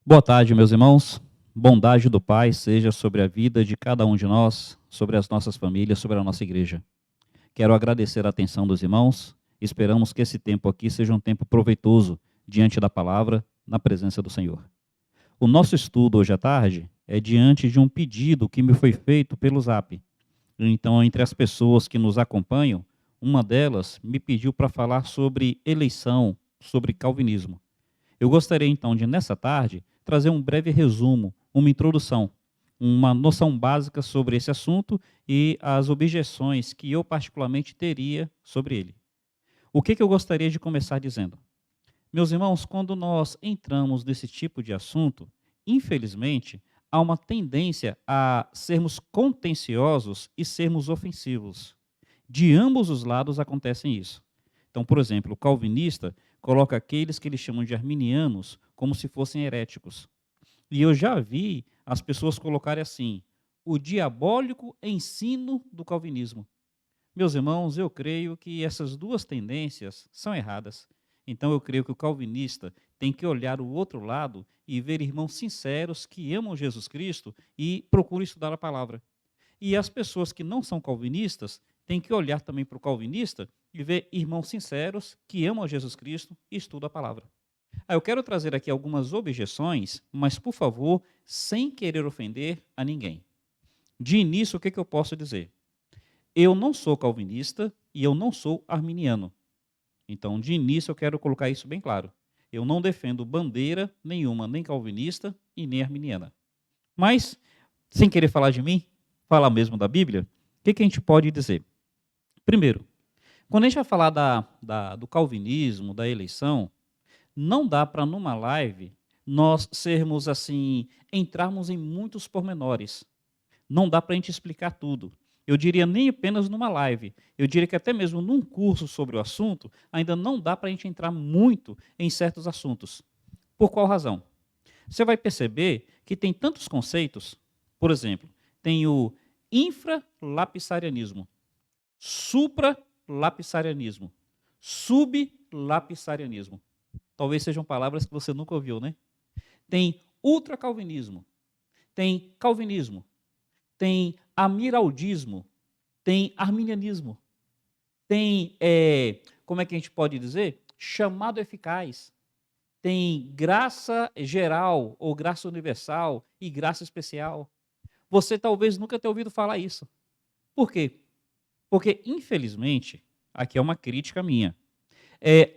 Boa tarde, meus irmãos. Bondade do Pai seja sobre a vida de cada um de nós, sobre as nossas famílias, sobre a nossa igreja. Quero agradecer a atenção dos irmãos. Esperamos que esse tempo aqui seja um tempo proveitoso diante da palavra, na presença do Senhor. O nosso estudo hoje à tarde é diante de um pedido que me foi feito pelo Zap. Então, entre as pessoas que nos acompanham, uma delas me pediu para falar sobre eleição, sobre calvinismo. Eu gostaria então de, nessa tarde, trazer um breve resumo, uma introdução, uma noção básica sobre esse assunto e as objeções que eu particularmente teria sobre ele. O que eu gostaria de começar dizendo? Meus irmãos, quando nós entramos nesse tipo de assunto, infelizmente, há uma tendência a sermos contenciosos e sermos ofensivos. De ambos os lados acontece isso. Então, por exemplo, o calvinista coloca aqueles que eles chamam de arminianos como se fossem heréticos. E eu já vi as pessoas colocarem assim, o diabólico ensino do calvinismo. Meus irmãos, eu creio que essas duas tendências são erradas. Então eu creio que o calvinista tem que olhar o outro lado e ver irmãos sinceros que amam Jesus Cristo e procuram estudar a palavra. E as pessoas que não são calvinistas têm que olhar também para o calvinista e ver irmãos sinceros que amam Jesus Cristo e estudam a palavra. Eu quero trazer aqui algumas objeções, mas, por favor, sem querer ofender a ninguém. De início, o que eu posso dizer? Eu não sou calvinista e eu não sou arminiano. Então, de início, eu quero colocar isso bem claro. Eu não defendo bandeira nenhuma, nem calvinista e nem arminiana. Mas, sem querer falar de mim, falar mesmo da Bíblia, o que a gente pode dizer? Primeiro, quando a gente vai falar do calvinismo, da eleição, não dá para, numa live, nós sermos assim, entrarmos em muitos pormenores. Não dá para a gente explicar tudo. Eu diria nem apenas numa live, eu diria que até mesmo num curso sobre o assunto, ainda não dá para a gente entrar muito em certos assuntos. Por qual razão? Você vai perceber que tem tantos conceitos, por exemplo, tem o infralapsarianismo, supralapsarianismo, sublapsarianismo. Talvez sejam palavras que você nunca ouviu, né? Tem ultracalvinismo, tem calvinismo, tem amiraldismo, tem arminianismo, tem, como é que a gente pode dizer? Chamado eficaz, tem graça geral ou graça universal e graça especial. Você talvez nunca tenha ouvido falar isso. Por quê? Porque, infelizmente, aqui é uma crítica minha,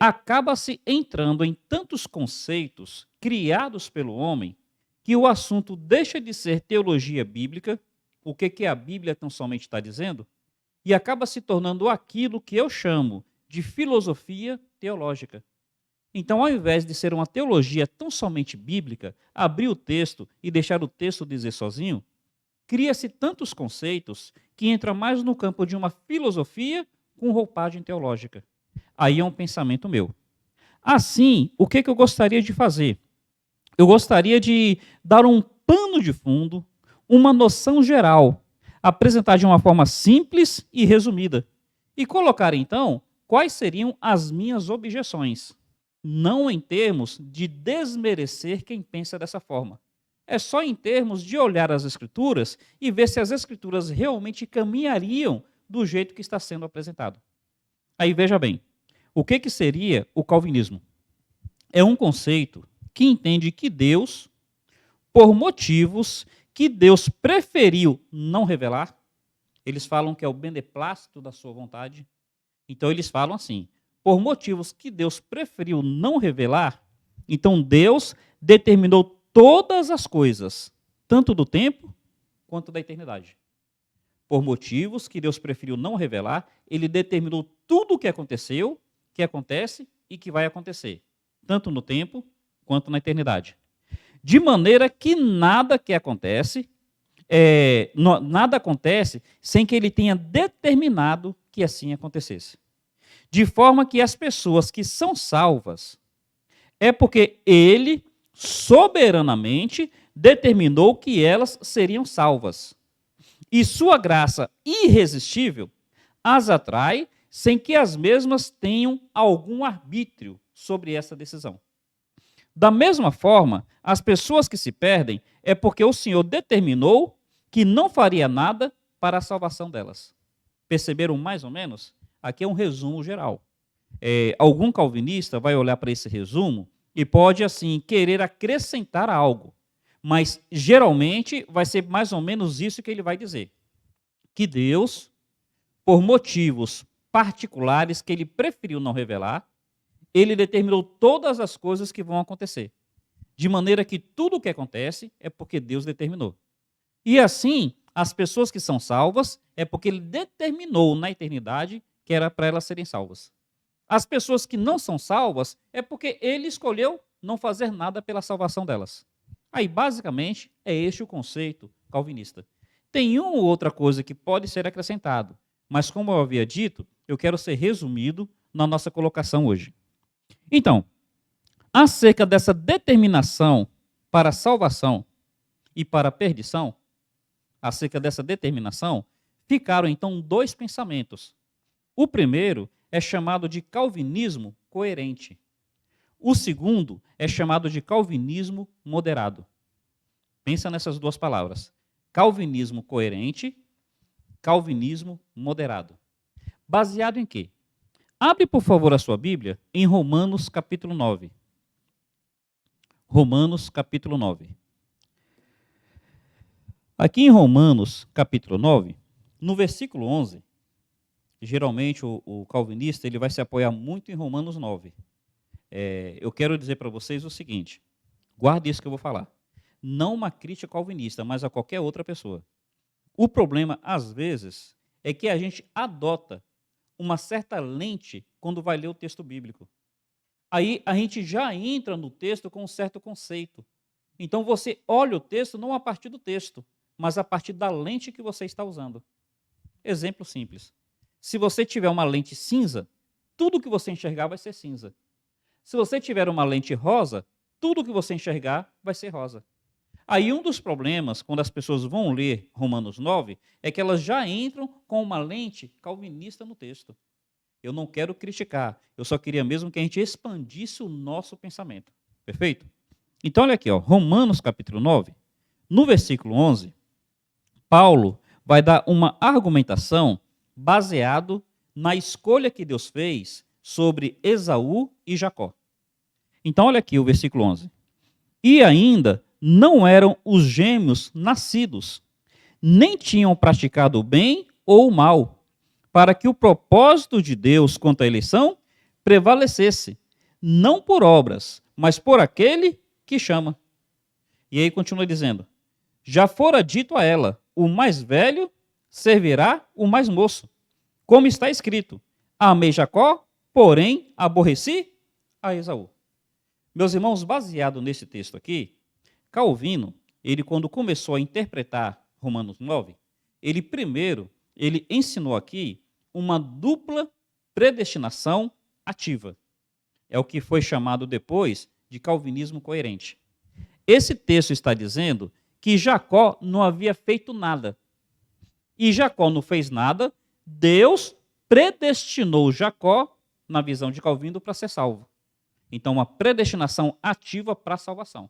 acaba-se entrando em tantos conceitos criados pelo homem que o assunto deixa de ser teologia bíblica, o que a Bíblia tão somente está dizendo, e acaba se tornando aquilo que eu chamo de filosofia teológica. Então, ao invés de ser uma teologia tão somente bíblica, abrir o texto e deixar o texto dizer sozinho, cria-se tantos conceitos que entra mais no campo de uma filosofia com roupagem teológica. Aí é um pensamento meu. Assim, o que eu gostaria de fazer? Eu gostaria de dar um pano de fundo, uma noção geral, apresentar de uma forma simples e resumida, e colocar, então, quais seriam as minhas objeções, não em termos de desmerecer quem pensa dessa forma. É só em termos de olhar as Escrituras e ver se as Escrituras realmente caminhariam do jeito que está sendo apresentado. Aí veja bem, o que seria o calvinismo? É um conceito que entende que Deus, por motivos que Deus preferiu não revelar, eles falam que é o beneplácito da sua vontade, então eles falam assim, por motivos que Deus preferiu não revelar, então Deus determinou todas as coisas, tanto do tempo quanto da eternidade. Por motivos que Deus preferiu não revelar, ele determinou tudo o que aconteceu, que acontece e que vai acontecer, tanto no tempo quanto na eternidade. De maneira que nada que acontece, nada acontece sem que ele tenha determinado que assim acontecesse. De forma que as pessoas que são salvas, é porque ele soberanamente determinou que elas seriam salvas. E sua graça irresistível as atrai sem que as mesmas tenham algum arbítrio sobre essa decisão. Da mesma forma, as pessoas que se perdem é porque o Senhor determinou que não faria nada para a salvação delas. Perceberam mais ou menos? Aqui é um resumo geral. Algum calvinista vai olhar para esse resumo e pode, assim, querer acrescentar algo. Mas, geralmente, vai ser mais ou menos isso que ele vai dizer. Que Deus, por motivos particulares que ele preferiu não revelar, ele determinou todas as coisas que vão acontecer. De maneira que tudo o que acontece é porque Deus determinou. E assim, as pessoas que são salvas é porque ele determinou na eternidade que era para elas serem salvas. As pessoas que não são salvas é porque ele escolheu não fazer nada pela salvação delas. Aí, basicamente, é este o conceito calvinista. Tem uma ou outra coisa que pode ser acrescentado, mas como eu havia dito, eu quero ser resumido na nossa colocação hoje. Então, acerca dessa determinação para a salvação e para a perdição, acerca dessa determinação, ficaram então dois pensamentos. O primeiro é chamado de calvinismo coerente. O segundo é chamado de calvinismo moderado. Pensa nessas duas palavras. Calvinismo coerente, calvinismo moderado. Baseado em quê? Abre, por favor, a sua Bíblia em Romanos capítulo 9. Romanos capítulo 9. Aqui em Romanos capítulo 9, no versículo 11, geralmente o calvinista ele vai se apoiar muito em Romanos 9. Eu quero dizer para vocês o seguinte, guarde isso que eu vou falar. Não uma crítica calvinista, mas a qualquer outra pessoa. O problema, às vezes, é que a gente adota uma certa lente quando vai ler o texto bíblico. Aí a gente já entra no texto com um certo conceito. Então você olha o texto não a partir do texto, mas a partir da lente que você está usando. Exemplo simples. Se você tiver uma lente cinza, tudo que você enxergar vai ser cinza. Se você tiver uma lente rosa, tudo que você enxergar vai ser rosa. Aí um dos problemas, quando as pessoas vão ler Romanos 9, é que elas já entram com uma lente calvinista no texto. Eu não quero criticar, eu só queria mesmo que a gente expandisse o nosso pensamento. Perfeito? Então olha aqui, ó, Romanos capítulo 9, no versículo 11, Paulo vai dar uma argumentação baseado na escolha que Deus fez sobre Esaú e Jacó. Então olha aqui o versículo 11. E ainda não eram os gêmeos nascidos, nem tinham praticado o bem ou o mal, para que o propósito de Deus quanto à eleição prevalecesse, não por obras, mas por aquele que chama. E aí continua dizendo, já fora dito a ela, o mais velho servirá o mais moço. Como está escrito, amei Jacó, porém aborreci a Esaú. Meus irmãos, baseado nesse texto aqui, Calvino, ele quando começou a interpretar Romanos 9, ele ensinou aqui uma dupla predestinação ativa. É o que foi chamado depois de calvinismo coerente. Esse texto está dizendo que Jacó não havia feito nada. E Jacó não fez nada, Deus predestinou Jacó, na visão de Calvino, para ser salvo. Então, uma predestinação ativa para a salvação.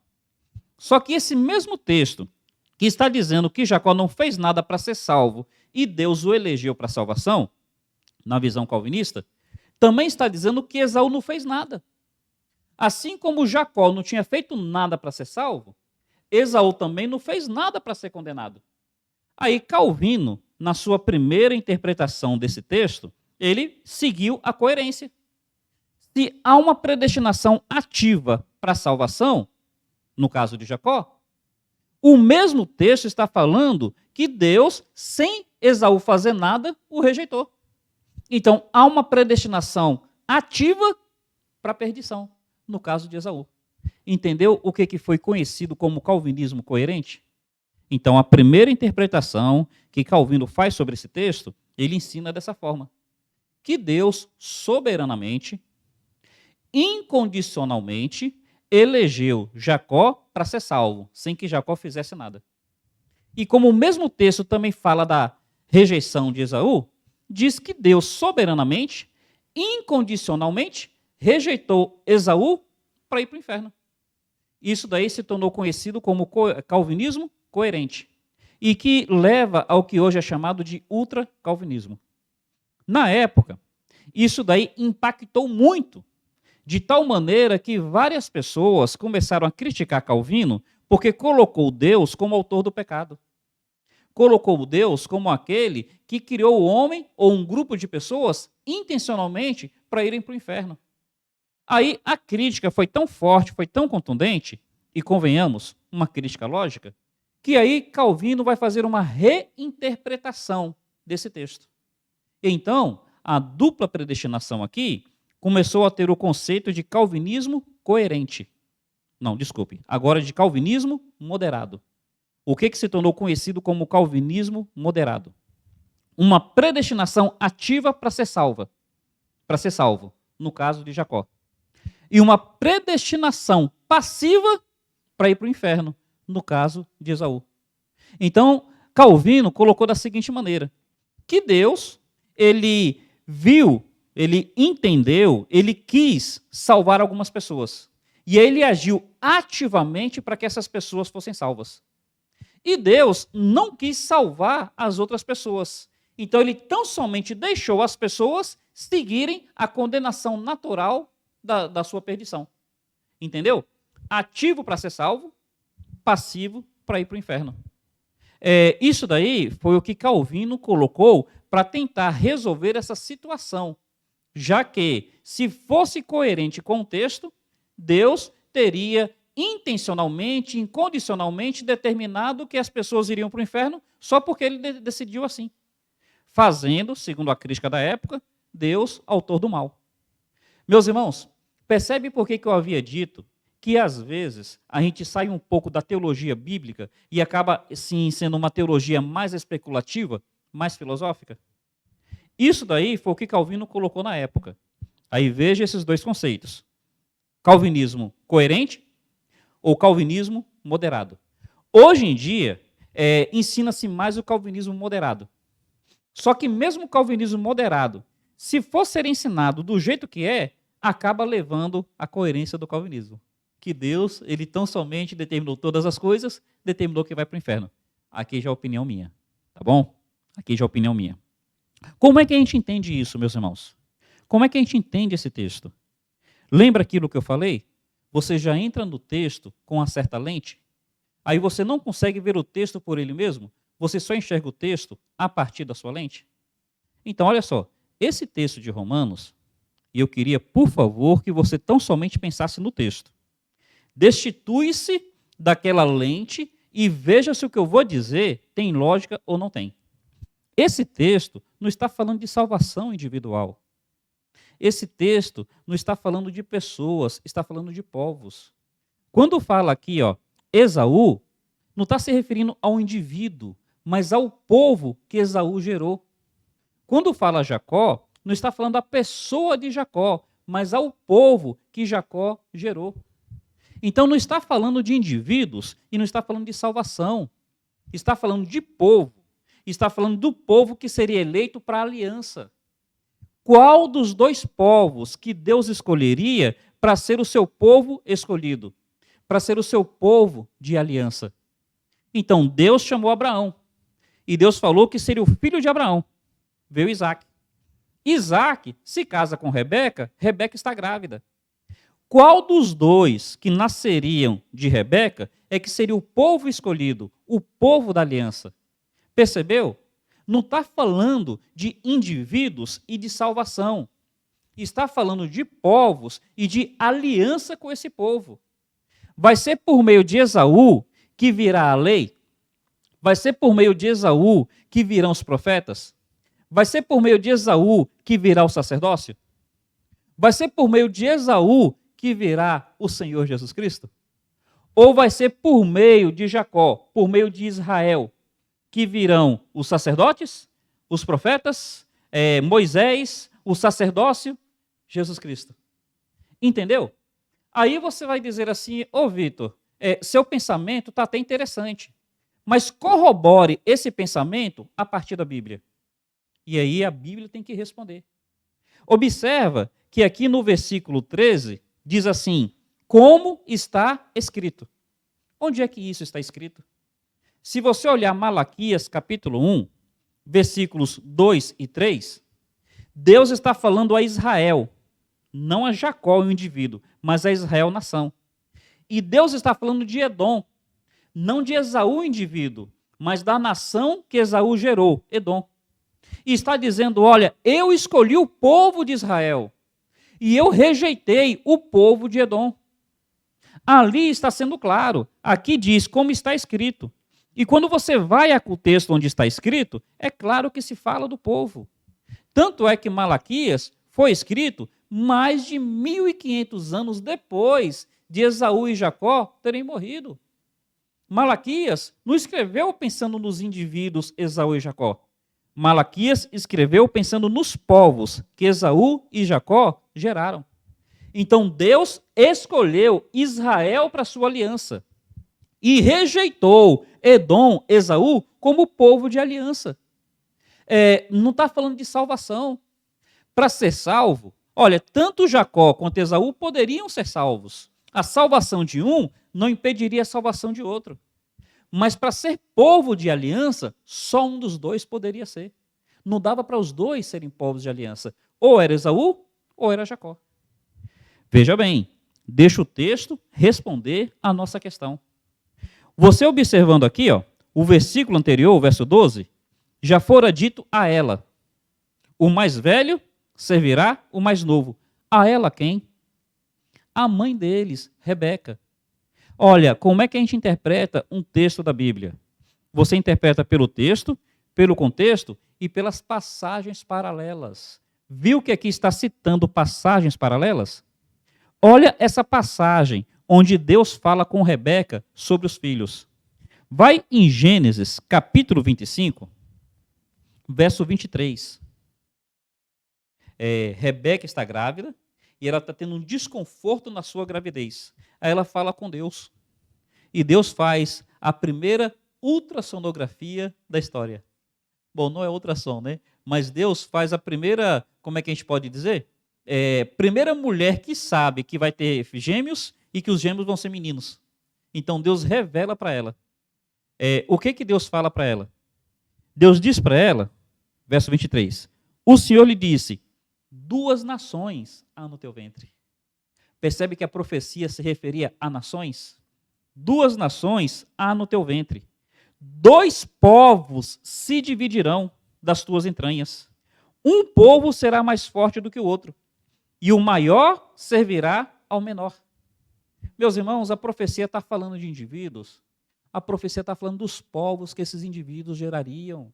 Só que esse mesmo texto, que está dizendo que Jacó não fez nada para ser salvo e Deus o elegeu para a salvação, na visão calvinista, também está dizendo que Esaú não fez nada. Assim como Jacó não tinha feito nada para ser salvo, Esaú também não fez nada para ser condenado. Aí Calvino, na sua primeira interpretação desse texto, ele seguiu a coerência. Se há uma predestinação ativa para a salvação, no caso de Jacó, o mesmo texto está falando que Deus, sem Esaú fazer nada, o rejeitou. Então, há uma predestinação ativa para a perdição, no caso de Esaú. Entendeu o que foi conhecido como calvinismo coerente? Então, a primeira interpretação que Calvino faz sobre esse texto, ele ensina dessa forma. Que Deus, soberanamente, incondicionalmente, elegeu Jacó para ser salvo, sem que Jacó fizesse nada. E como o mesmo texto também fala da rejeição de Esaú, diz que Deus soberanamente, incondicionalmente, rejeitou Esaú para ir para o inferno. Isso daí se tornou conhecido como calvinismo coerente, e que leva ao que hoje é chamado de ultracalvinismo. Na época, isso daí impactou muito, de tal maneira que várias pessoas começaram a criticar Calvino porque colocou Deus como autor do pecado. Colocou Deus como aquele que criou o homem ou um grupo de pessoas intencionalmente para irem para o inferno. Aí a crítica foi tão forte, foi tão contundente, e convenhamos, uma crítica lógica, que aí Calvino vai fazer uma reinterpretação desse texto. Então, a dupla predestinação aqui começou a ter o conceito de calvinismo coerente. Não, desculpe, agora de calvinismo moderado. O que se tornou conhecido como calvinismo moderado? Uma predestinação ativa para ser salvo, no caso de Jacó. E uma predestinação passiva para ir para o inferno, no caso de Esaú. Então, Calvino colocou da seguinte maneira, que Deus, ele viu, ele entendeu, ele quis salvar algumas pessoas. E ele agiu ativamente para que essas pessoas fossem salvas. E Deus não quis salvar as outras pessoas. Então ele tão somente deixou as pessoas seguirem a condenação natural da sua perdição. Entendeu? Ativo para ser salvo, passivo para ir para o inferno. Isso daí foi o que Calvino colocou para tentar resolver essa situação, já que, se fosse coerente com o texto, Deus teria intencionalmente, incondicionalmente determinado que as pessoas iriam para o inferno só porque ele decidiu assim, fazendo, segundo a crítica da época, Deus autor do mal. Meus irmãos, percebe por que eu havia dito que às vezes a gente sai um pouco da teologia bíblica e acaba sim sendo uma teologia mais especulativa, mais filosófica? Isso daí foi o que Calvino colocou na época. Aí veja esses dois conceitos. Calvinismo coerente ou calvinismo moderado. Hoje em dia, ensina-se mais o calvinismo moderado. Só que mesmo o calvinismo moderado, se for ser ensinado do jeito que acaba levando à coerência do calvinismo. Que Deus, ele tão somente determinou todas as coisas, determinou que vai para o inferno. Aqui já é opinião minha, tá bom? Aqui já é opinião minha. Como é que a gente entende isso, meus irmãos? Como é que a gente entende esse texto? Lembra aquilo que eu falei? Você já entra no texto com uma certa lente, aí você não consegue ver o texto por ele mesmo, você só enxerga o texto a partir da sua lente. Então, olha só, esse texto de Romanos, e eu queria, por favor, que você tão somente pensasse no texto. Destitui-se daquela lente e veja se o que eu vou dizer tem lógica ou não tem. Esse texto não está falando de salvação individual. Esse texto não está falando de pessoas, está falando de povos. Quando fala aqui, Esaú, não está se referindo ao indivíduo, mas ao povo que Esaú gerou. Quando fala Jacó, não está falando da pessoa de Jacó, mas ao povo que Jacó gerou. Então não está falando de indivíduos e não está falando de salvação. Está falando de povo. Está falando do povo que seria eleito para a aliança. Qual dos dois povos que Deus escolheria para ser o seu povo escolhido? Para ser o seu povo de aliança? Então Deus chamou Abraão. E Deus falou que seria o filho de Abraão. Veio Isaac. Isaac se casa com Rebeca, Rebeca está grávida. Qual dos dois que nasceriam de Rebeca é que seria o povo escolhido, o povo da aliança? Percebeu? Não está falando de indivíduos e de salvação. Está falando de povos e de aliança com esse povo. Vai ser por meio de Esaú que virá a lei? Vai ser por meio de Esaú que virão os profetas? Vai ser por meio de Esaú que virá o sacerdócio? Vai ser por meio de Esaú que virá o Senhor Jesus Cristo? Ou vai ser por meio de Jacó, por meio de Israel, que virão os sacerdotes, os profetas, Moisés, o sacerdócio, Jesus Cristo? Entendeu? Aí você vai dizer assim, Vitor, seu pensamento está até interessante, mas corrobore esse pensamento a partir da Bíblia. E aí a Bíblia tem que responder. Observa que aqui no versículo 13, diz assim, como está escrito. Onde é que isso está escrito? Se você olhar Malaquias capítulo 1, versículos 2 e 3, Deus está falando a Israel, não a Jacó, o indivíduo, mas a Israel, nação. E Deus está falando de Edom, não de Esaú, o indivíduo, mas da nação que Esaú gerou, Edom. E está dizendo, olha, eu escolhi o povo de Israel e eu rejeitei o povo de Edom. Ali está sendo claro, aqui diz como está escrito. E quando você vai ao texto onde está escrito, é claro que se fala do povo. Tanto é que Malaquias foi escrito mais de 1.500 anos depois de Esaú e Jacó terem morrido. Malaquias não escreveu pensando nos indivíduos Esaú e Jacó. Malaquias escreveu pensando nos povos que Esaú e Jacó geraram. Então Deus escolheu Israel para sua aliança e rejeitou Edom, Esaú, como povo de aliança. Não está falando de salvação. Para ser salvo, olha, tanto Jacó quanto Esaú poderiam ser salvos. A salvação de um não impediria a salvação de outro. Mas para ser povo de aliança, só um dos dois poderia ser. Não dava para os dois serem povos de aliança. Ou era Esaú, ou era Jacó. Veja bem, deixa o texto responder a nossa questão. Você observando aqui, o versículo anterior, o verso 12, já fora dito a ela, o mais velho servirá o mais novo. A ela quem? A mãe deles, Rebeca. Olha, como é que a gente interpreta um texto da Bíblia? Você interpreta pelo texto, pelo contexto e pelas passagens paralelas. Viu que aqui está citando passagens paralelas? Olha essa passagem onde Deus fala com Rebeca sobre os filhos. Vai em Gênesis, capítulo 25, verso 23. Rebeca está grávida e ela está tendo um desconforto na sua gravidez. Aí ela fala com Deus. E Deus faz a primeira ultrassonografia da história. Bom, não é ultrassom, né? Mas Deus faz a primeira, como é que a gente pode dizer? Primeira mulher que sabe que vai ter gêmeos e que os gêmeos vão ser meninos. Então Deus revela para ela. O que Deus fala para ela? Deus diz para ela, verso 23, o Senhor lhe disse, 2 nações há no teu ventre. Percebe que a profecia se referia a nações? 2 nações há no teu ventre. 2 povos se dividirão das tuas entranhas. Um povo será mais forte do que o outro, e o maior servirá ao menor. Meus irmãos, a profecia está falando de indivíduos, a profecia está falando dos povos que esses indivíduos gerariam.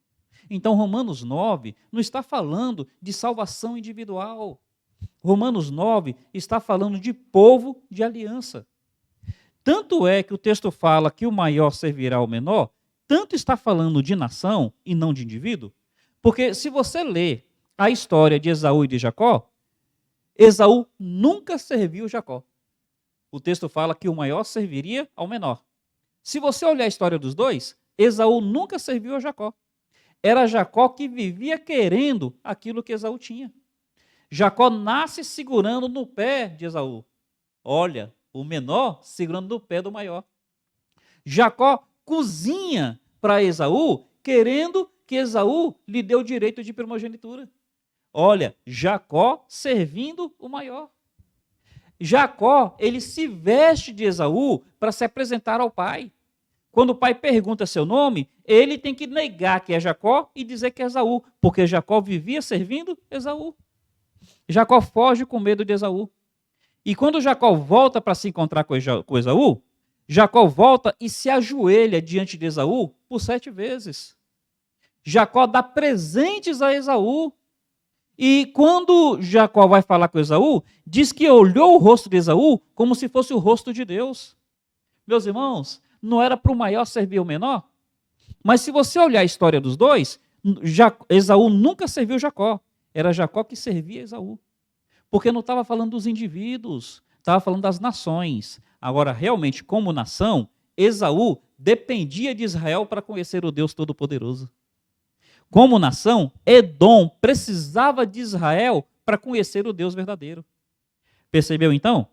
Então, Romanos 9 não está falando de salvação individual. Romanos 9 está falando de povo de aliança. Tanto é que o texto fala que o maior servirá ao menor, tanto está falando de nação e não de indivíduo, porque se você ler a história de Esaú e de Jacó, Esaú nunca serviu Jacó. O texto fala que o maior serviria ao menor. Se você olhar a história dos dois, Esaú nunca serviu a Jacó. Era Jacó que vivia querendo aquilo que Esaú tinha. Jacó nasce segurando no pé de Esaú. Olha, o menor segurando no pé do maior. Jacó cozinha para Esaú, querendo que Esaú lhe dê o direito de primogenitura. Olha, Jacó servindo o maior. Jacó, ele se veste de Esaú para se apresentar ao pai. Quando o pai pergunta seu nome, ele tem que negar que é Jacó e dizer que é Esaú, porque Jacó vivia servindo Esaú. Jacó foge com medo de Esaú. E quando Jacó volta para se encontrar com Esaú, Jacó volta e se ajoelha diante de Esaú por 7 vezes. Jacó dá presentes a Esaú. E quando Jacó vai falar com Esaú, diz que olhou o rosto de Esaú como se fosse o rosto de Deus. Meus irmãos, não era para o maior servir o menor? Mas se você olhar a história dos dois, Esaú nunca serviu Jacó. Era Jacó que servia Esaú. Porque não estava falando dos indivíduos, estava falando das nações. Agora, realmente, como nação, Esaú dependia de Israel para conhecer o Deus Todo-Poderoso. Como nação, Edom precisava de Israel para conhecer o Deus verdadeiro. Percebeu então?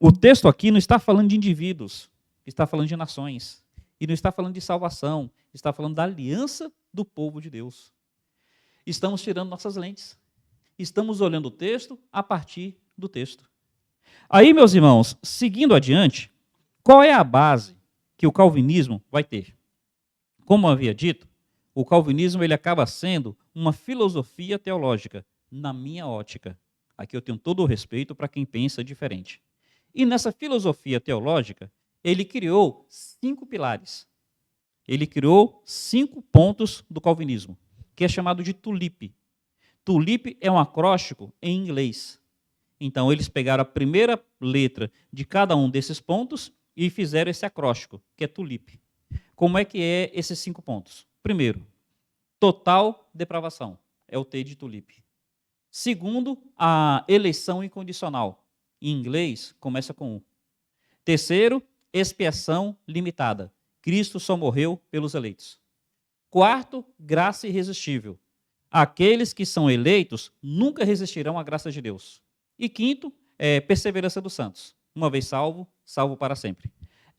O texto aqui não está falando de indivíduos, está falando de nações. E não está falando de salvação, está falando da aliança do povo de Deus. Estamos tirando nossas lentes. Estamos olhando o texto a partir do texto. Aí, meus irmãos, seguindo adiante, qual é a base que o calvinismo vai ter? Como eu havia dito, o calvinismo ele acaba sendo uma filosofia teológica, na minha ótica. Aqui eu tenho todo o respeito para quem pensa diferente. E nessa filosofia teológica, ele criou 5 pilares. Ele criou 5 pontos do calvinismo, que é chamado de tulipe. Tulipe é um acróstico em inglês. Então, eles pegaram a primeira letra de cada um desses pontos e fizeram esse acróstico, que é tulipe. Como é que é esses 5 pontos? Primeiro, total depravação, é o T de tulipe. Segundo, a eleição incondicional. Em inglês, começa com U. Terceiro, expiação limitada. Cristo só morreu pelos eleitos. Quarto, graça irresistível. Aqueles que são eleitos nunca resistirão à graça de Deus. E quinto, perseverança dos santos. Uma vez salvo, salvo para sempre.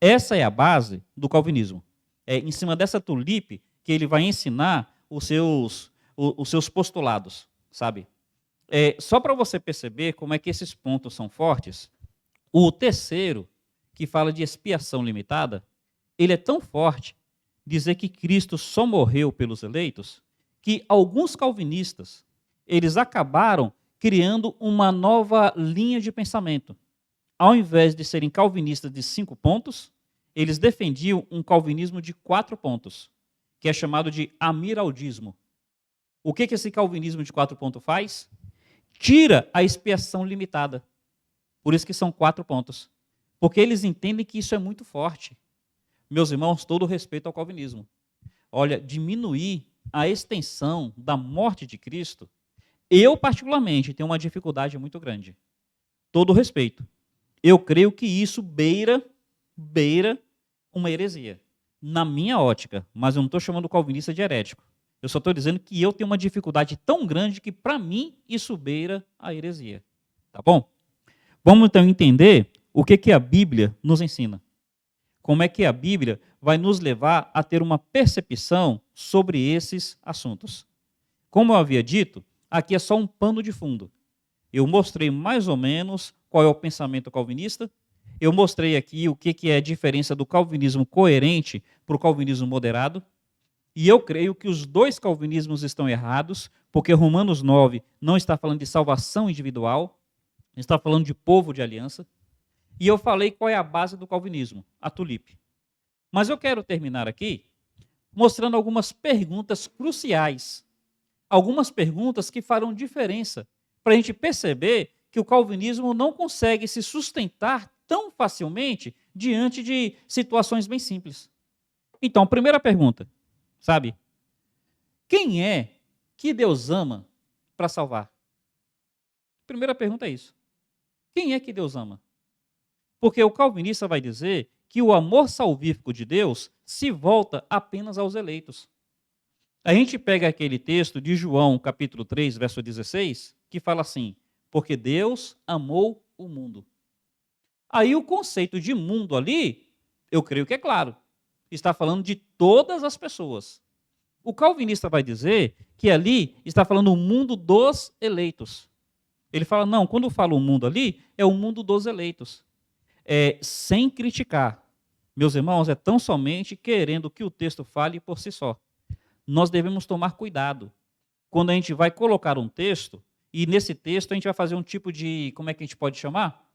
Essa é a base do calvinismo. É em cima dessa tulipe que ele vai ensinar os seus postulados, sabe? Só para você perceber como é que esses pontos são fortes, o terceiro, que fala de expiação limitada, ele é tão forte, dizer que Cristo só morreu pelos eleitos, que alguns calvinistas, eles acabaram criando uma nova linha de pensamento. Ao invés de serem calvinistas de 5 pontos, eles defendiam um calvinismo de 4 pontos, que é chamado de amiraldismo. O que esse calvinismo de 4 pontos faz? Tira a expiação limitada. Por isso que são 4 pontos. Porque eles entendem que isso é muito forte. Meus irmãos, todo respeito ao calvinismo. Olha, diminuir a extensão da morte de Cristo, eu particularmente tenho uma dificuldade muito grande. Todo respeito. Eu creio que isso beira uma heresia. Na minha ótica, mas eu não estou chamando o calvinista de herético. Eu só estou dizendo que eu tenho uma dificuldade tão grande que, para mim, isso beira a heresia. Tá bom? Vamos, então, entender o que a Bíblia nos ensina. Como é que a Bíblia vai nos levar a ter uma percepção sobre esses assuntos. Como eu havia dito, aqui é só um pano de fundo. Eu mostrei mais ou menos qual é o pensamento calvinista. Eu mostrei aqui o que é a diferença do calvinismo coerente para o calvinismo moderado. E eu creio que os 2 calvinismos estão errados, porque Romanos 9 não está falando de salvação individual, está falando de povo de aliança. E eu falei qual é a base do calvinismo, a tulipe. Mas eu quero terminar aqui mostrando algumas perguntas cruciais. Algumas perguntas que farão diferença para a gente perceber que o calvinismo não consegue se sustentar tão facilmente diante de situações bem simples. Então, primeira pergunta, sabe? Quem é que Deus ama para salvar? Primeira pergunta é isso. Quem é que Deus ama? Porque o calvinista vai dizer que o amor salvífico de Deus se volta apenas aos eleitos. A gente pega aquele texto de João, capítulo 3, verso 16, que fala assim: porque Deus amou o mundo. Aí o conceito de mundo ali, eu creio que é claro. Está falando de todas as pessoas. O calvinista vai dizer que ali está falando o mundo dos eleitos. Ele fala, não, quando fala o mundo ali, é o mundo dos eleitos. Sem criticar. Meus irmãos, é tão somente querendo que o texto fale por si só. Nós devemos tomar cuidado. Quando a gente vai colocar um texto, e nesse texto a gente vai fazer um tipo de, como é que a gente pode chamar?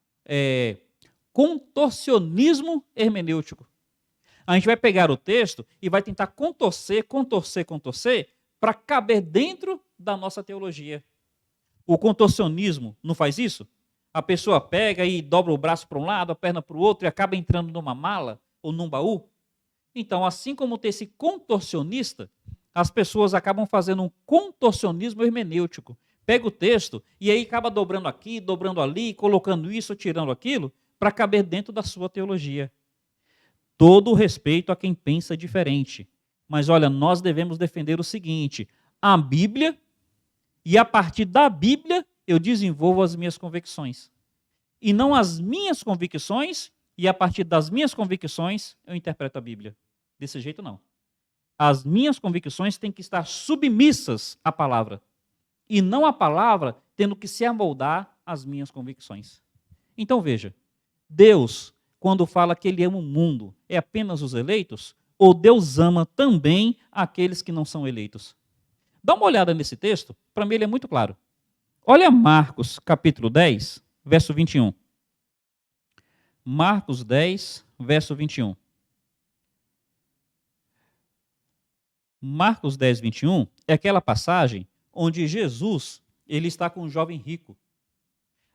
Contorcionismo hermenêutico. A gente vai pegar o texto e vai tentar contorcer para caber dentro da nossa teologia. O contorcionismo não faz isso? A pessoa pega e dobra o braço para um lado, a perna para o outro e acaba entrando numa mala ou num baú. Então, assim como tem esse contorcionista, as pessoas acabam fazendo um contorcionismo hermenêutico. Pega o texto e aí acaba dobrando aqui, dobrando ali, colocando isso, tirando aquilo, para caber dentro da sua teologia. Todo o respeito a quem pensa diferente. Mas olha, nós devemos defender o seguinte: a Bíblia, e a partir da Bíblia eu desenvolvo as minhas convicções. e não as minhas convicções, e a partir das minhas convicções eu interpreto a Bíblia. Desse jeito, não. As minhas convicções têm que estar submissas à palavra, e não a palavra tendo que se amoldar às minhas convicções. Então veja, Deus, quando fala que Ele ama o mundo, é apenas os eleitos? Ou Deus ama também aqueles que não são eleitos? Dá uma olhada nesse texto, para mim ele é muito claro. Olha Marcos, capítulo 10, verso 21. Marcos 10, verso 21. Marcos 10, 21 é aquela passagem onde Jesus ele está com um jovem rico.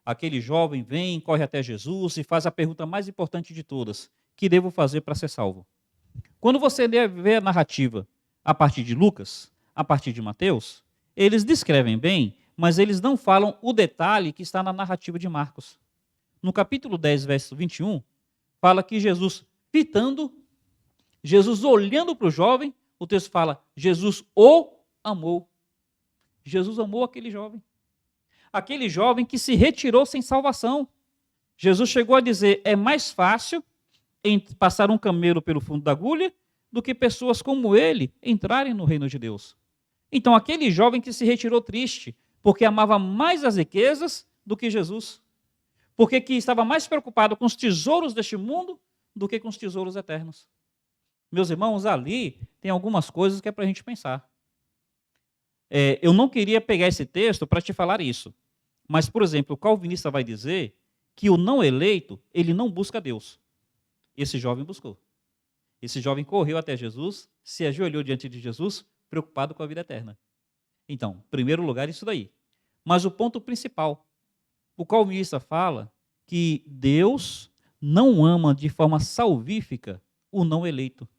Aquele jovem vem, corre até Jesus e faz a pergunta mais importante de todas: que devo fazer para ser salvo? Quando você vê a narrativa a partir de Lucas, a partir de Mateus, eles descrevem bem, mas eles não falam o detalhe que está na narrativa de Marcos. No capítulo 10, verso 21, fala que Jesus fitando, Jesus olhando para o jovem, o texto fala, Jesus o amou. Jesus amou aquele jovem. Aquele jovem que se retirou sem salvação. Jesus chegou a dizer, é mais fácil passar um camelo pelo fundo da agulha do que pessoas como ele entrarem no reino de Deus. Então, aquele jovem que se retirou triste, porque amava mais as riquezas do que Jesus, porque que estava mais preocupado com os tesouros deste mundo do que com os tesouros eternos. Meus irmãos, ali tem algumas coisas que é para a gente pensar. Eu não queria pegar esse texto para te falar isso, mas, por exemplo, o calvinista vai dizer que o não eleito, ele não busca Deus. Esse jovem buscou. Esse jovem correu até Jesus, se ajoelhou diante de Jesus, preocupado com a vida eterna. Então, em primeiro lugar, isso daí. Mas o ponto principal, o calvinista fala que Deus não ama de forma salvífica o não eleito.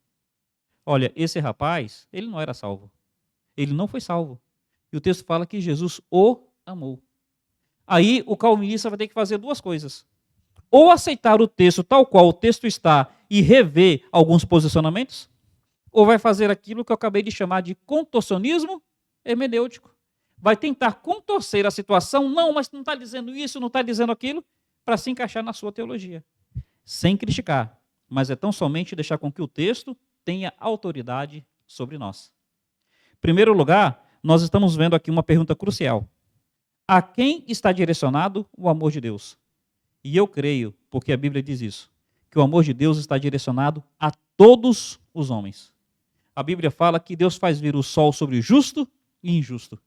Olha, esse rapaz, ele não era salvo. Ele não foi salvo. E o texto fala que Jesus o amou. Aí o calvinista vai ter que fazer duas coisas. Ou aceitar o texto tal qual o texto está e rever alguns posicionamentos, ou vai fazer aquilo que eu acabei de chamar de contorcionismo hermenêutico. Vai tentar contorcer a situação, não, mas não está dizendo isso, não está dizendo aquilo, para se encaixar na sua teologia. Sem criticar, mas é tão somente deixar com que o texto tenha autoridade sobre nós. Em primeiro lugar, nós estamos vendo aqui uma pergunta crucial. A quem está direcionado o amor de Deus? E eu creio, porque a Bíblia diz isso, que o amor de Deus está direcionado a todos os homens. A Bíblia fala que Deus faz vir o sol sobre o justo e injusto.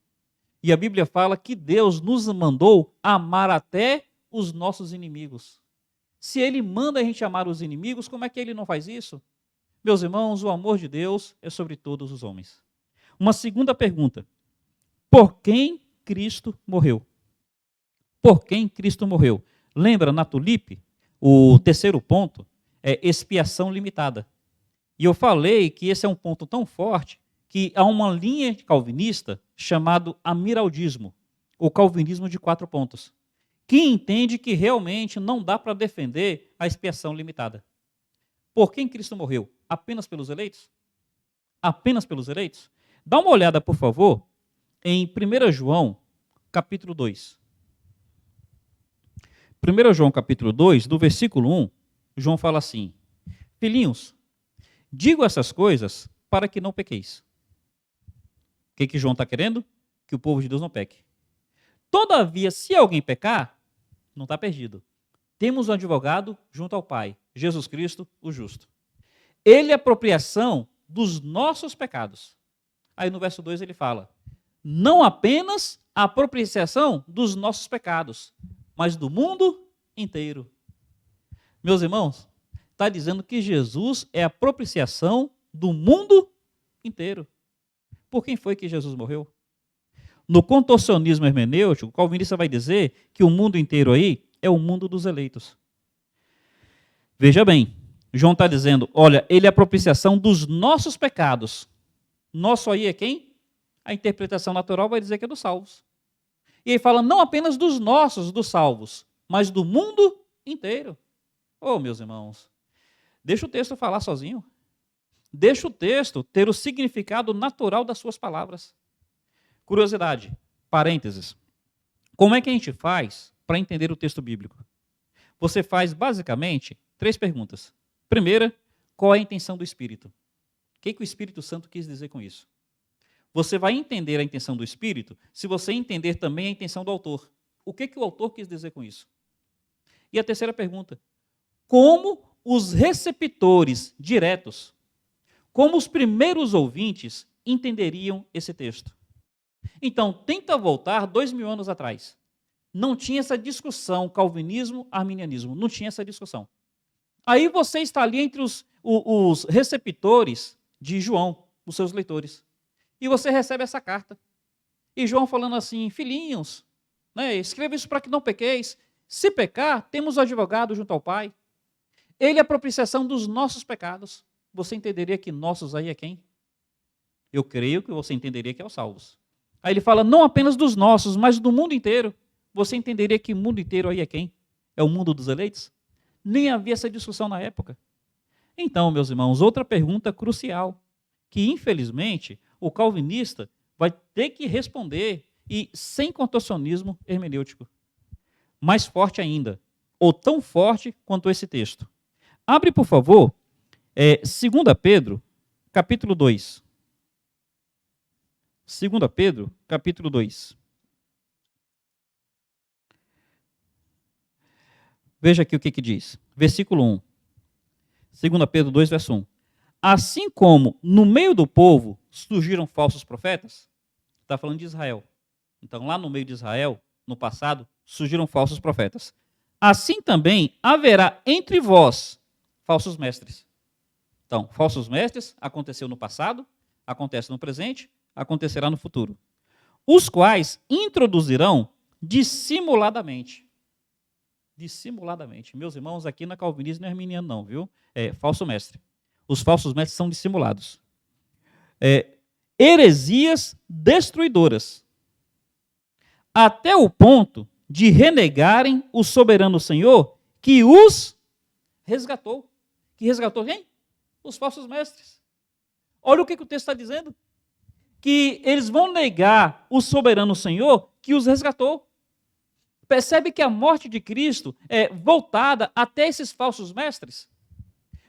E a Bíblia fala que Deus nos mandou amar até os nossos inimigos. Se Ele manda a gente amar os inimigos, como é que Ele não faz isso? Meus irmãos, o amor de Deus é sobre todos os homens. Uma segunda pergunta. Por quem Cristo morreu? Por quem Cristo morreu? Lembra na tulipe? O terceiro ponto é expiação limitada. E eu falei que esse é um ponto tão forte que há uma linha calvinista chamado amiraldismo, o calvinismo de 4 pontos, que entende que realmente não dá para defender a expiação limitada. Por quem Cristo morreu? Apenas pelos eleitos? Apenas pelos eleitos? Dá uma olhada, por favor, em 1 João, capítulo 2. 1 João, capítulo 2, do versículo 1, João fala assim, filhinhos, digo essas coisas para que não pequeis. O que João está querendo? Que o povo de Deus não peque. Todavia, se alguém pecar, não está perdido. Temos um advogado junto ao Pai, Jesus Cristo, o justo. Ele é a apropriação dos nossos pecados. Aí no verso 2 ele fala, não apenas a apropriação dos nossos pecados, mas do mundo inteiro. Meus irmãos, está dizendo que Jesus é a propiciação do mundo inteiro. Por quem foi que Jesus morreu? No contorcionismo hermenêutico, o calvinista vai dizer que o mundo inteiro aí é o mundo dos eleitos. Veja bem, João está dizendo, olha, ele é a propiciação dos nossos pecados. Nosso aí é quem? A interpretação natural vai dizer que é dos salvos. E ele fala não apenas dos nossos, dos salvos, mas do mundo inteiro. Oh, meus irmãos, deixa o texto falar sozinho. Deixa o texto ter o significado natural das suas palavras. Curiosidade, parênteses. Como é que a gente faz para entender o texto bíblico? você faz basicamente 3 perguntas. Primeira, qual é a intenção do Espírito? O que o Espírito Santo quis dizer com isso? Você vai entender a intenção do Espírito se você entender também a intenção do autor. O que o autor quis dizer com isso? E a terceira pergunta, como os receptores diretos, como os primeiros ouvintes entenderiam esse texto? Então, tenta voltar 2000 anos atrás. Não tinha essa discussão calvinismo, arminianismo, não tinha essa discussão. Aí você está ali entre os receptores de João, os seus leitores. E você recebe essa carta. E João falando assim, filhinhos, né, escreva isso para que não pequeis. Se pecar, temos advogado junto ao Pai. Ele é a propiciação dos nossos pecados. Você entenderia que nossos aí é quem? Eu creio que você entenderia que é os salvos. Aí ele fala, não apenas dos nossos, mas do mundo inteiro. Você entenderia que o mundo inteiro aí é quem? É o mundo dos eleitos? Nem havia essa discussão na época. Então, meus irmãos, outra pergunta crucial, que infelizmente o calvinista vai ter que responder, e sem contorcionismo hermenêutico. Mais forte ainda, ou tão forte quanto esse texto. Abre, por favor, 2 Pedro, capítulo 2. 2 Pedro, capítulo 2. Veja aqui o que diz. Versículo 1. 2 Pedro 2, verso 1. Assim como no meio do povo surgiram falsos profetas, está falando de Israel. Então, lá no meio de Israel, no passado, surgiram falsos profetas. Assim também haverá entre vós falsos mestres. Então, falsos mestres aconteceu no passado, acontece no presente, acontecerá no futuro. Os quais introduzirão dissimuladamente. Dissimuladamente. Meus irmãos, aqui na calvinismo não é arminiano não, viu? É falso mestre. Os falsos mestres são dissimulados. Heresias destruidoras. Até o ponto de renegarem o soberano Senhor que os resgatou. Que resgatou quem? Os falsos mestres. Olha o que o texto está dizendo. Que eles vão negar o soberano Senhor que os resgatou. Percebe que a morte de Cristo é voltada até esses falsos mestres?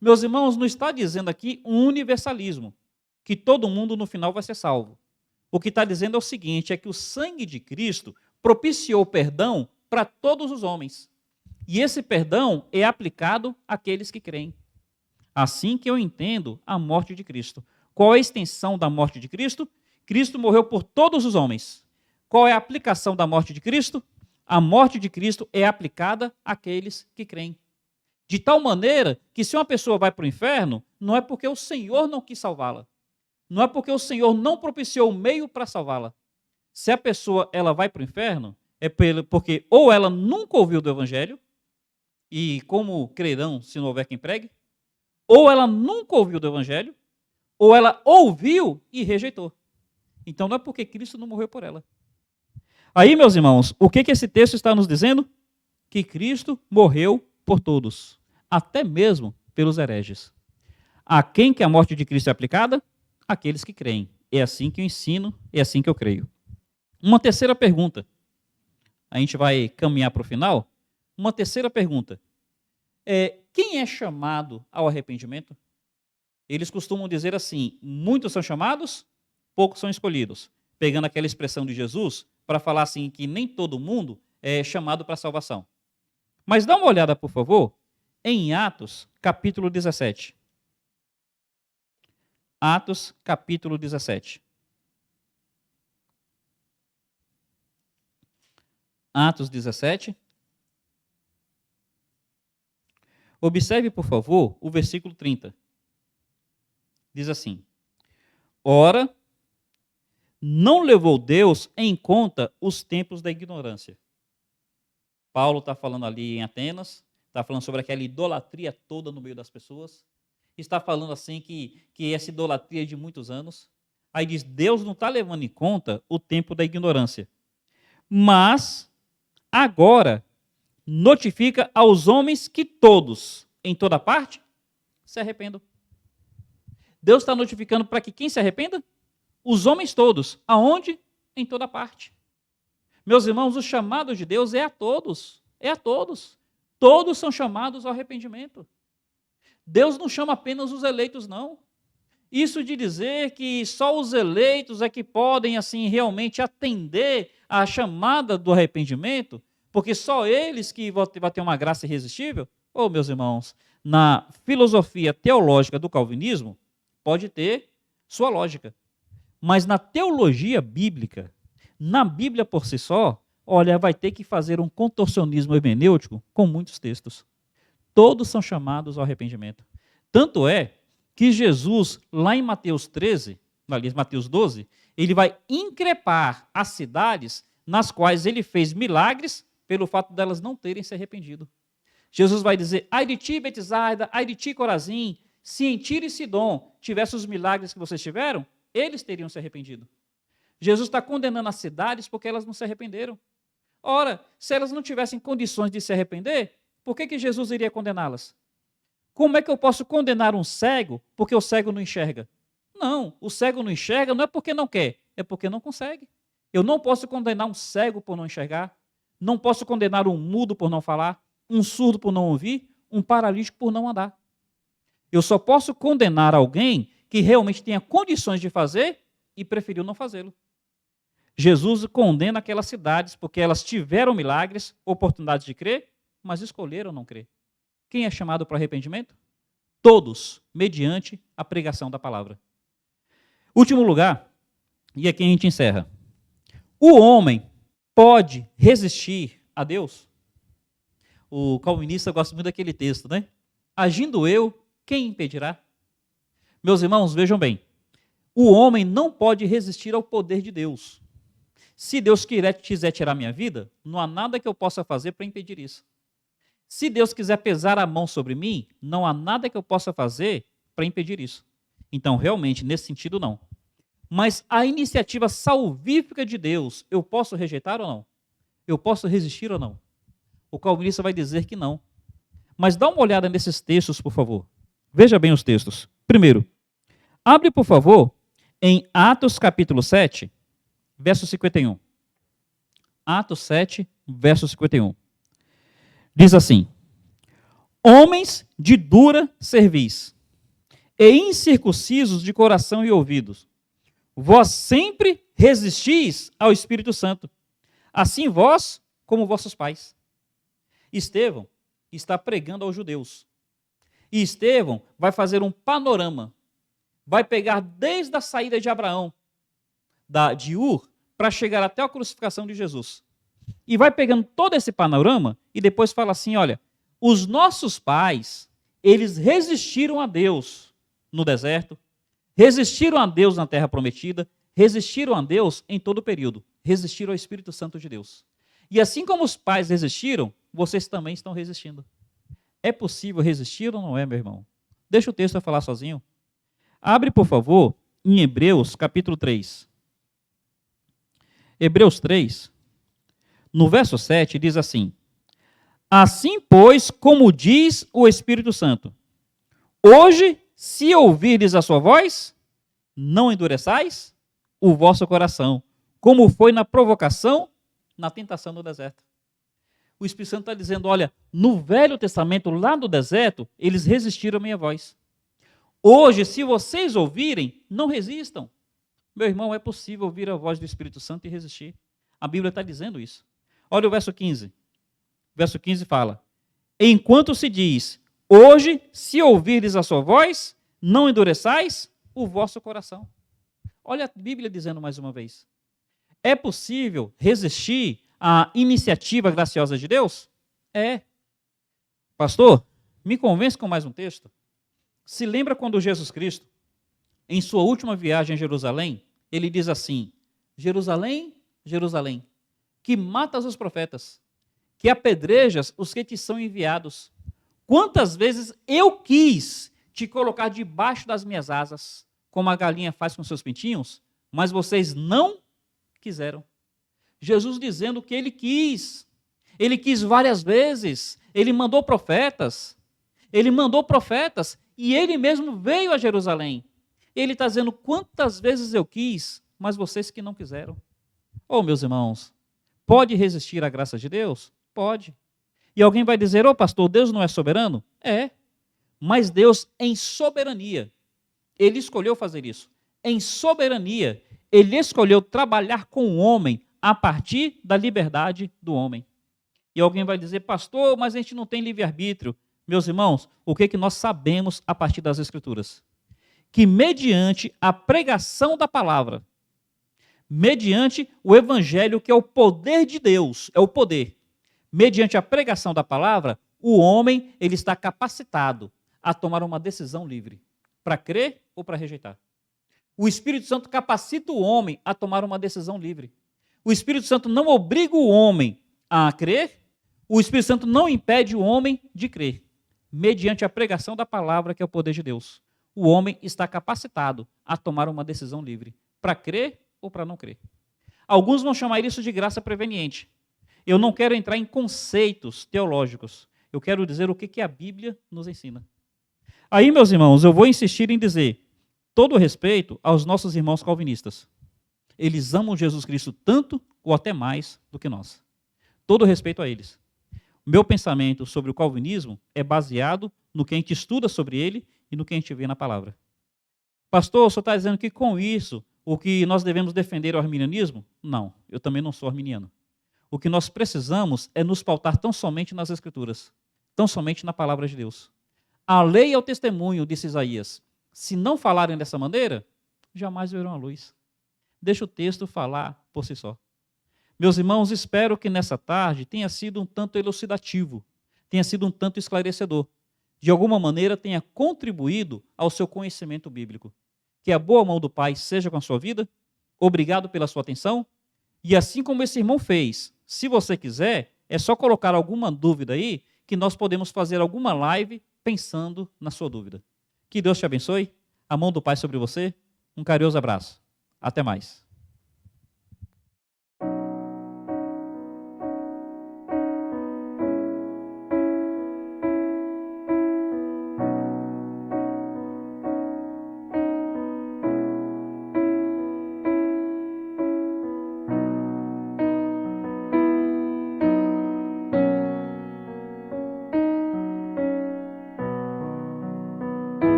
Meus irmãos, não está dizendo aqui um universalismo, que todo mundo no final vai ser salvo. O que está dizendo é o seguinte, é que o sangue de Cristo propiciou perdão para todos os homens. E esse perdão é aplicado àqueles que creem. Assim que eu entendo a morte de Cristo. Qual é a extensão da morte de Cristo? Cristo morreu por todos os homens. Qual é a aplicação da morte de Cristo? A morte de Cristo é aplicada àqueles que creem. De tal maneira que se uma pessoa vai para o inferno, não é porque o Senhor não quis salvá-la. Não é porque o Senhor não propiciou o meio para salvá-la. Se a pessoa ela vai para o inferno, é porque ou ela nunca ouviu do Evangelho, e como crerão se não houver quem pregue, ou ela nunca ouviu do Evangelho, ou ela ouviu e rejeitou. Então não é porque Cristo não morreu por ela. Aí, meus irmãos, o que esse texto está nos dizendo? Que Cristo morreu por todos, até mesmo pelos hereges. A quem que a morte de Cristo é aplicada? Aqueles que creem. É assim que eu ensino, é assim que eu creio. Uma terceira pergunta. A gente vai caminhar para o final. Uma terceira pergunta. Quem é chamado ao arrependimento? Eles costumam dizer assim, muitos são chamados, poucos são escolhidos. Pegando aquela expressão de Jesus, para falar assim que nem todo mundo é chamado para a salvação. Mas dá uma olhada, por favor, em Atos, capítulo 17. Atos, capítulo 17. Atos 17. Observe, por favor, o versículo 30. Diz assim: Ora, não levou Deus em conta os tempos da ignorância. Paulo está falando ali em Atenas, está falando sobre aquela idolatria toda no meio das pessoas, está falando assim que essa idolatria é de muitos anos. Aí diz, Deus não está levando em conta o tempo da ignorância. Mas, agora, notifica aos homens que todos, em toda parte, se arrependam. Deus está notificando para que quem se arrependa? Os homens todos. Aonde? Em toda parte. Meus irmãos, o chamado de Deus é a todos. É a todos. Todos são chamados ao arrependimento. Deus não chama apenas os eleitos, não. Isso de dizer que só os eleitos é que podem, assim, realmente atender à chamada do arrependimento, porque só eles que vão ter uma graça irresistível, meus irmãos, na filosofia teológica do calvinismo, pode ter sua lógica. Mas na teologia bíblica, na Bíblia por si só, vai ter que fazer um contorcionismo hermenêutico com muitos textos. Todos são chamados ao arrependimento. Tanto é que Jesus, lá em Mateus 13, aliás, Mateus 12, ele vai increpar as cidades nas quais ele fez milagres pelo fato delas não terem se arrependido. Jesus vai dizer, ai de ti, Betsaida, ai de ti, Corazim, se em Tiro e Sidom tivessem os milagres que vocês tiveram, eles teriam se arrependido. Jesus está condenando as cidades porque elas não se arrependeram. Ora, se elas não tivessem condições de se arrepender, por que Jesus iria condená-las? Como é que eu posso condenar um cego porque o cego não enxerga? Não, o cego não enxerga não é porque não quer, é porque não consegue. Eu não posso condenar um cego por não enxergar, não posso condenar um mudo por não falar, um surdo por não ouvir, um paralítico por não andar. Eu só posso condenar alguém que realmente tenha condições de fazer e preferiu não fazê-lo. Jesus condena aquelas cidades porque elas tiveram milagres, oportunidades de crer, mas escolheram não crer. Quem é chamado para arrependimento? Todos, mediante a pregação da palavra. Último lugar, e aqui a gente encerra. O homem pode resistir a Deus? O calvinista gosta muito daquele texto, né? Agindo eu, quem impedirá? Meus irmãos, vejam bem. O homem não pode resistir ao poder de Deus. Se Deus quiser tirar minha vida, não há nada que eu possa fazer para impedir isso. Se Deus quiser pesar a mão sobre mim, não há nada que eu possa fazer para impedir isso. Então, realmente, nesse sentido, não. Mas a iniciativa salvífica de Deus, eu posso rejeitar ou não? Eu posso resistir ou não? O calvinista vai dizer que não. Mas dá uma olhada nesses textos, por favor. Veja bem os textos. Primeiro, abre, por favor, em Atos capítulo 7, verso 51. Atos 7, verso 51. Diz assim: homens de dura cerviz e incircuncisos de coração e ouvidos, vós sempre resistis ao Espírito Santo, assim vós como vossos pais. Estevão está pregando aos judeus. E Estevão vai fazer um panorama. Vai pegar desde a saída de Abraão, de Ur, para chegar até a crucificação de Jesus. E vai pegando todo esse panorama e depois fala assim, olha, os nossos pais, eles resistiram a Deus no deserto, resistiram a Deus na terra prometida, resistiram a Deus em todo o período, resistiram ao Espírito Santo de Deus. E assim como os pais resistiram, vocês também estão resistindo. É possível resistir ou não é, meu irmão? Deixa o texto falar sozinho. Abre, por favor, em Hebreus, capítulo 3. Hebreus 3, no verso 7, diz assim: assim, pois, como diz o Espírito Santo, hoje, se ouvirdes a sua voz, não endureçais o vosso coração, como foi na provocação, na tentação do deserto. O Espírito Santo está dizendo, olha, no Velho Testamento, lá no deserto, eles resistiram à minha voz. Hoje, se vocês ouvirem, não resistam. Meu irmão, é possível ouvir a voz do Espírito Santo e resistir. A Bíblia está dizendo isso. Olha o verso 15. Verso 15 fala, enquanto se diz, hoje, se ouvirdes a sua voz, não endureçais o vosso coração. Olha a Bíblia dizendo mais uma vez. É possível resistir à iniciativa graciosa de Deus? É. Pastor, me convence com mais um texto. Se lembra quando Jesus Cristo, em sua última viagem a Jerusalém, ele diz assim, Jerusalém, Jerusalém, que matas os profetas, que apedrejas os que te são enviados. Quantas vezes eu quis te colocar debaixo das minhas asas, como a galinha faz com seus pintinhos, mas vocês não quiseram. Jesus dizendo que ele quis várias vezes, ele mandou profetas e ele mesmo veio a Jerusalém. Ele está dizendo, quantas vezes eu quis, mas vocês que não quiseram. Meus irmãos, pode resistir à graça de Deus? Pode. E alguém vai dizer, ô pastor, Deus não é soberano? É, mas Deus em soberania, Ele escolheu fazer isso. Em soberania, Ele escolheu trabalhar com o homem a partir da liberdade do homem. E alguém vai dizer, pastor, mas a gente não tem livre-arbítrio. Meus irmãos, o que nós sabemos a partir das Escrituras? Que mediante a pregação da palavra, mediante o evangelho, que é o poder de Deus, é o poder, mediante a pregação da palavra, o homem ele está capacitado a tomar uma decisão livre, para crer ou para rejeitar. O Espírito Santo capacita o homem a tomar uma decisão livre. O Espírito Santo não obriga o homem a crer, o Espírito Santo não impede o homem de crer. Mediante a pregação da palavra, que é o poder de Deus, o homem está capacitado a tomar uma decisão livre, para crer ou para não crer. Alguns vão chamar isso de graça preveniente. Eu não quero entrar em conceitos teológicos. Eu quero dizer o que a Bíblia nos ensina. Aí, meus irmãos, eu vou insistir em dizer, todo respeito aos nossos irmãos calvinistas. Eles amam Jesus Cristo tanto ou até mais do que nós. Todo respeito a eles. Meu pensamento sobre o calvinismo é baseado no que a gente estuda sobre ele e no que a gente vê na palavra. Pastor, o senhor está dizendo que com isso, o que nós devemos defender é o arminianismo? Não, eu também não sou arminiano. O que nós precisamos é nos pautar tão somente nas Escrituras, tão somente na palavra de Deus. A lei é o testemunho, disse Isaías. Se não falarem dessa maneira, jamais verão a luz. Deixa o texto falar por si só. Meus irmãos, espero que nessa tarde tenha sido um tanto elucidativo, tenha sido um tanto esclarecedor. De alguma maneira tenha contribuído ao seu conhecimento bíblico. Que a boa mão do Pai seja com a sua vida. Obrigado pela sua atenção. E assim como esse irmão fez, se você quiser, é só colocar alguma dúvida aí, que nós podemos fazer alguma live pensando na sua dúvida. Que Deus te abençoe. A mão do Pai sobre você. Um carinhoso abraço. Até mais.